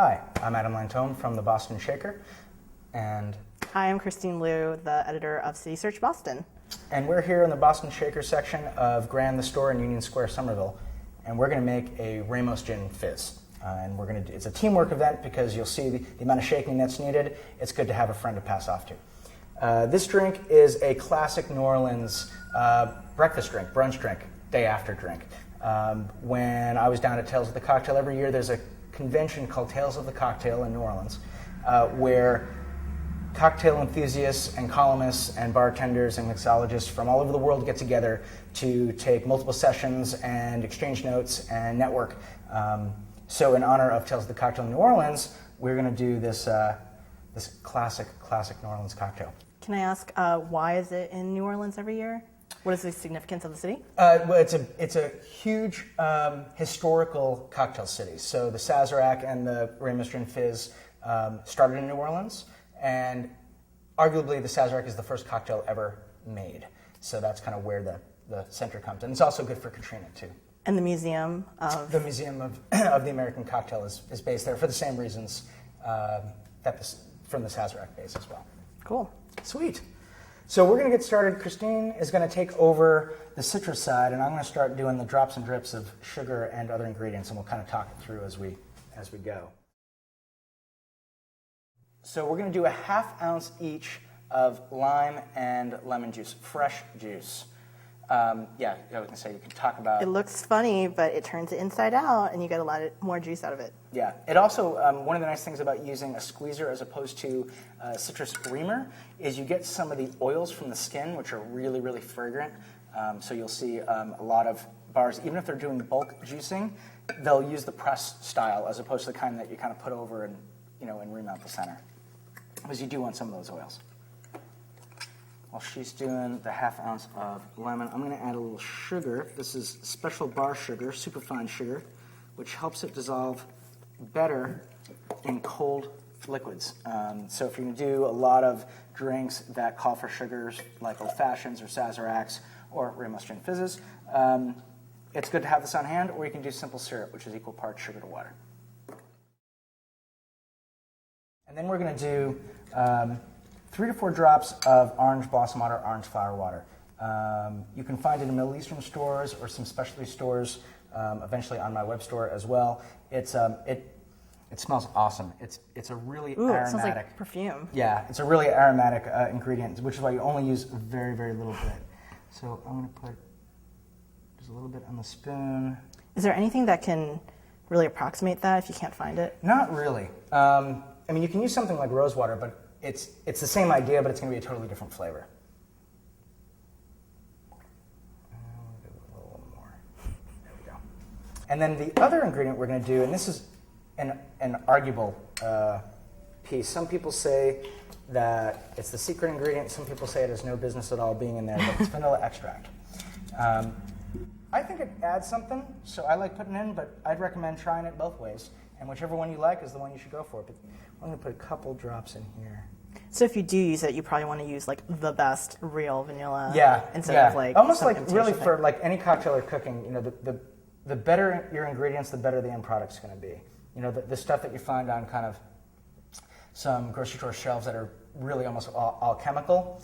Hi, I'm Adam Lantone from the Boston Shaker, and Hi, I'm Christine Liu, the editor of City Search Boston. And we're here in the Boston Shaker section of Grand the Store in Union Square, Somerville, and we're going to make a Ramos Gin Fizz. It's a teamwork event because you'll see the amount of shaking that's needed. It's good to have a friend to pass off to. This drink is a classic New Orleans breakfast drink, brunch drink, day after drink. When I was down at Tales of the Cocktail every year, there's a convention called Tales of the Cocktail in New Orleans, where cocktail enthusiasts and columnists and bartenders and mixologists from all over the world get together to take multiple sessions and exchange notes and network. So in honor of Tales of the Cocktail in New Orleans, we're going to do this classic New Orleans cocktail. Can I ask, why is it in New Orleans every year? What is the significance of the city? Well, it's a huge historical cocktail city. So the Sazerac and the Ramos Gin Fizz started in New Orleans, and arguably the Sazerac is the first cocktail ever made. So that's kind of where the center comes. And it's also good for Katrina, too. And the Museum of... The Museum of the American Cocktail is based there for the same reasons from the Sazerac base as well. Cool. Sweet. So we're going to get started. Christine is going to take over the citrus side, and I'm going to start doing the drops and drips of sugar and other ingredients, and we'll kind of talk it through as we go. So we're going to do a ½ ounce each of lime and lemon juice, fresh juice. I was going to say you can talk about... It looks funny, but it turns it inside out, and you get a lot more juice out of it. Yeah. It also, one of the nice things about using a squeezer as opposed to a citrus reamer is you get some of the oils from the skin, which are really, really fragrant. So you'll see a lot of bars, even if they're doing bulk juicing, they'll use the press style as opposed to the kind that you kind of put over and ream out the center. Because you do want some of those oils. While she's doing the ½ ounce of lemon, I'm going to add a little sugar. This is special bar sugar, superfine sugar, which helps it dissolve better in cold liquids. So if you're going to do a lot of drinks that call for sugars, like old fashions or Sazeracs or Ramos Gin Fizzes, it's good to have this on hand, or you can do simple syrup, which is equal parts sugar to water. And then we're going to do 3 to 4 drops of orange blossom water, orange flower water. You can find it in Middle Eastern stores or some specialty stores, eventually on my web store as well. It smells awesome. It's a really aromatic. It smells like perfume. Yeah, it's a really aromatic ingredient, which is why you only use a very, very little bit. So I'm going to put just a little bit on the spoon. Is there anything that can really approximate that if you can't find it? Not really. You can use something like rose water, but it's the same idea, but it's going to be a totally different flavor. Do a little more. There we go. And then the other ingredient we're going to do, and this is an arguable piece. Some people say that it's the secret ingredient. Some people say it has no business at all being in there, but it's vanilla extract. I think it adds something, so I like putting it in, but I'd recommend trying it both ways. And whichever one you like is the one you should go for. But I'm going to put a couple drops in here. So if you do use it, you probably want to use like the best real vanilla. Instead of like almost like really for like any cocktail or cooking. The better your ingredients, the better the end product's going to be. The stuff that you find on kind of some grocery store shelves that are really almost all chemical,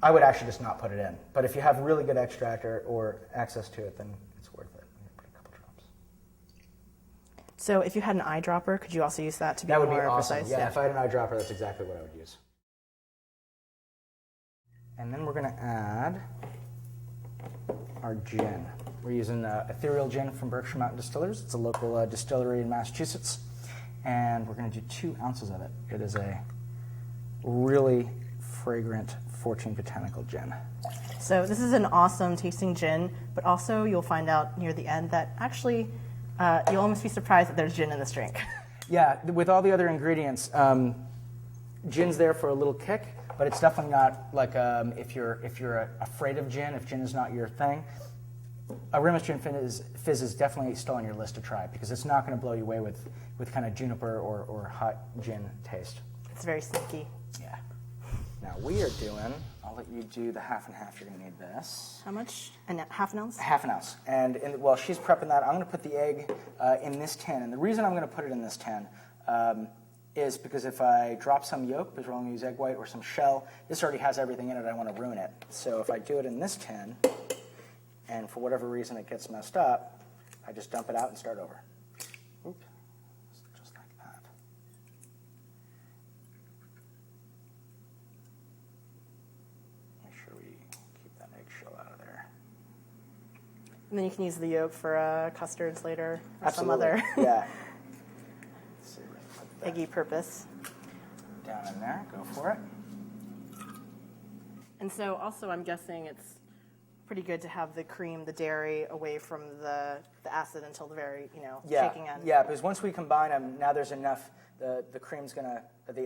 I would actually just not put it in. But if you have really good extract or access to it, then it's worth it. I'm going to put a couple drops. So if you had an eyedropper, could you also use that to be more precise? That would be awesome. Yeah, if I had an eyedropper, that's exactly what I would use. And then we're going to add our gin. We're using Ethereal Gin from Berkshire Mountain Distillers. It's a local distillery in Massachusetts. And we're going to do 2 ounces of it. It is a really fragrant Fortune Botanical gin. So this is an awesome tasting gin, but also you'll find out near the end that actually you'll almost be surprised that there's gin in this drink. Yeah, with all the other ingredients, gin's there for a little kick, but it's definitely not like if you're afraid of gin, if gin is not your thing, a Ramos Gin Fizz is definitely still on your list to try because it's not going to blow you away with kind of juniper or hot gin taste. It's very sneaky. Yeah. Now we are doing, I'll let you do the half and half. You're going to need this. How much? Half an ounce? Half an ounce. And while she's prepping that, I'm going to put the egg in this tin. And the reason I'm going to put it in this tin, is because if I drop some yolk, because we're only going to use egg white, or some shell, this already has everything in it. I don't want to ruin it. So if I do it in this tin, and for whatever reason it gets messed up, I just dump it out and start over. Oops, just like that. Make sure we keep that eggshell out of there. And then you can use the yolk for custards later or Absolutely. some other Yeah. Let's see, we're gonna put that eggy purpose. down in there. Go for it. And so also I'm guessing it's pretty good to have the cream, the dairy, away from the acid until the very, shaking end. Yeah, because once we combine them, now there's enough, the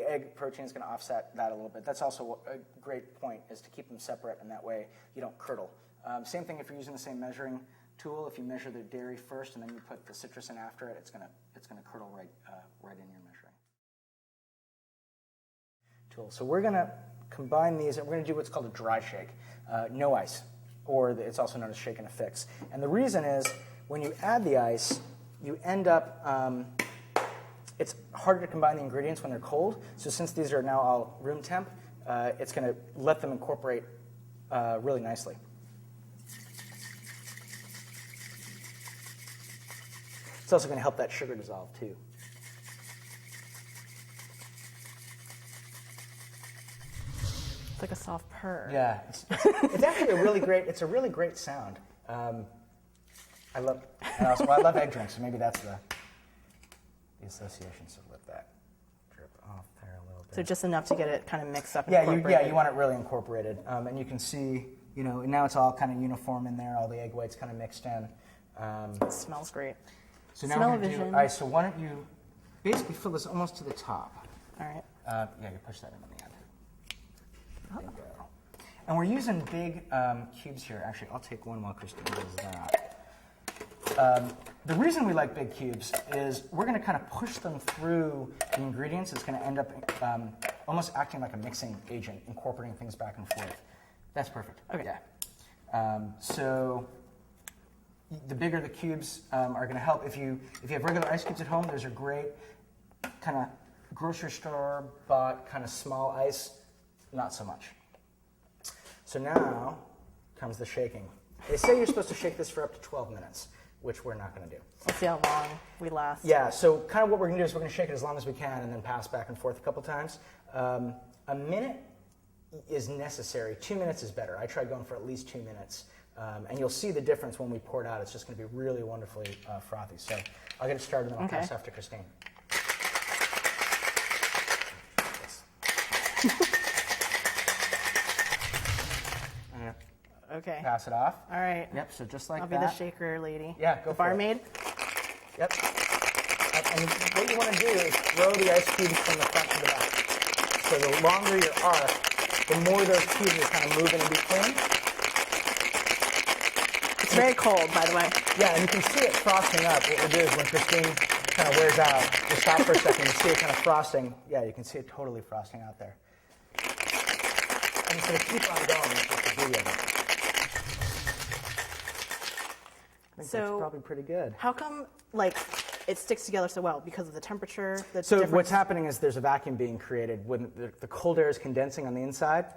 egg protein is going to offset that a little bit. That's also a great point, is to keep them separate, and that way you don't curdle. Same thing if you're using the same measuring tool. If you measure the dairy first and then you put the citrus in after it, it's going to curdle right in your measuring tool. So we're going to combine these, and we're going to do what's called a dry shake. No ice, or it's also known as shake and a fix. And the reason is, when you add the ice, you end up, it's harder to combine the ingredients when they're cold. So since these are now all room temp, it's going to let them incorporate really nicely. It's also going to help that sugar dissolve too. It's like a soft purr. Yeah, it's actually a really great sound. I love egg drinks, so maybe that's the association. So let that drip off there a little bit. So just enough to get it kind of mixed up. And You want it really incorporated, and you can see, now it's all kind of uniform in there. All the egg whites kind of mixed in. It smells great. So now we're going to do. All right, so why don't you basically fill this almost to the top? All right. You push that in the end. There you go. And we're using big cubes here. Actually, I'll take one while Christine does that. The reason we like big cubes is we're going to kind of push them through the ingredients. It's going to end up almost acting like a mixing agent, incorporating things back and forth. That's perfect. Okay. Yeah. So the bigger the cubes are going to help. If you have regular ice cubes at home, those are great. Kind of grocery store bought kind of small ice, not so much. So now comes the shaking. They say you're supposed to shake this for up to 12 minutes, which we're not going to do. Let's see how long we last. Yeah, so kind of what we're going to do is we're going to shake it as long as we can and then pass back and forth a couple times. A minute is necessary. 2 minutes is better. I try going for at least 2 minutes. And you'll see the difference when we pour it out. It's just going to be really wonderfully frothy. So I'll get it started and then I'll pass off to Christine. Okay. Pass it off. All right. Yep, so just like I'll that. be the shaker lady. Yeah, go the for it. barmaid. Yep. And what you want to do is throw the ice cubes from the front to the back. So the longer your arc, the more those cubes are kind of moving in between. It's very cold, by the way. Yeah, and you can see it frosting up. What we'll do is when Christine kind of wears out, we'll stop for a second. You see it kind of frosting. Yeah, you can see it totally frosting out there. And it's going to keep on going. It's just the beauty of it. I think that's probably pretty good. How come, it sticks together so well? Because of the temperature? So what's happening is there's a vacuum being created when the cold air is condensing on the inside,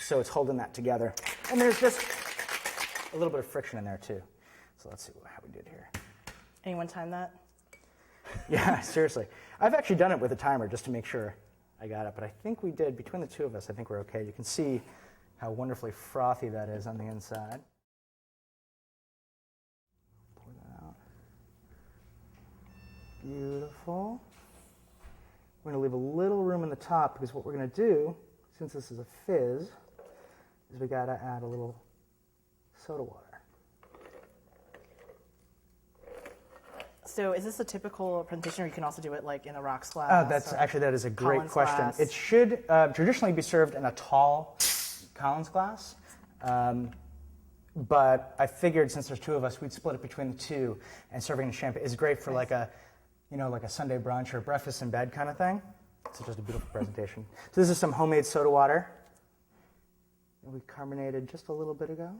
so it's holding that together. And there's just a little bit of friction in there too. So let's see how we did here. Anyone time that? Yeah, seriously. I've actually done it with a timer just to make sure I got it, but I think we did. Between the two of us, I think we're okay. You can see how wonderfully frothy that is on the inside. Pour that out. Beautiful. We're going to leave a little room in the top because what we're going to do, since this is a fizz, is we got to add a little soda water. So is this a typical presentation, or you can also do it in a rocks glass? Oh, that is a great Collins question. glass? It should traditionally be served in a tall Collins glass, but I figured since there's two of us, we'd split it between the two, and serving in champagne is great for like a Sunday brunch or breakfast in bed kind of thing. It's just a beautiful presentation. So this is some homemade soda water that we carbonated just a little bit ago.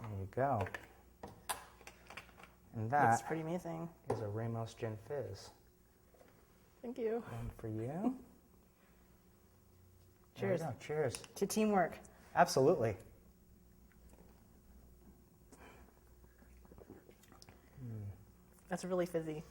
There you go. And That's that pretty amazing. is a Ramos Gin Fizz. Thank you. One for you. Cheers. There we go. Cheers. To teamwork. Absolutely. That's really fizzy.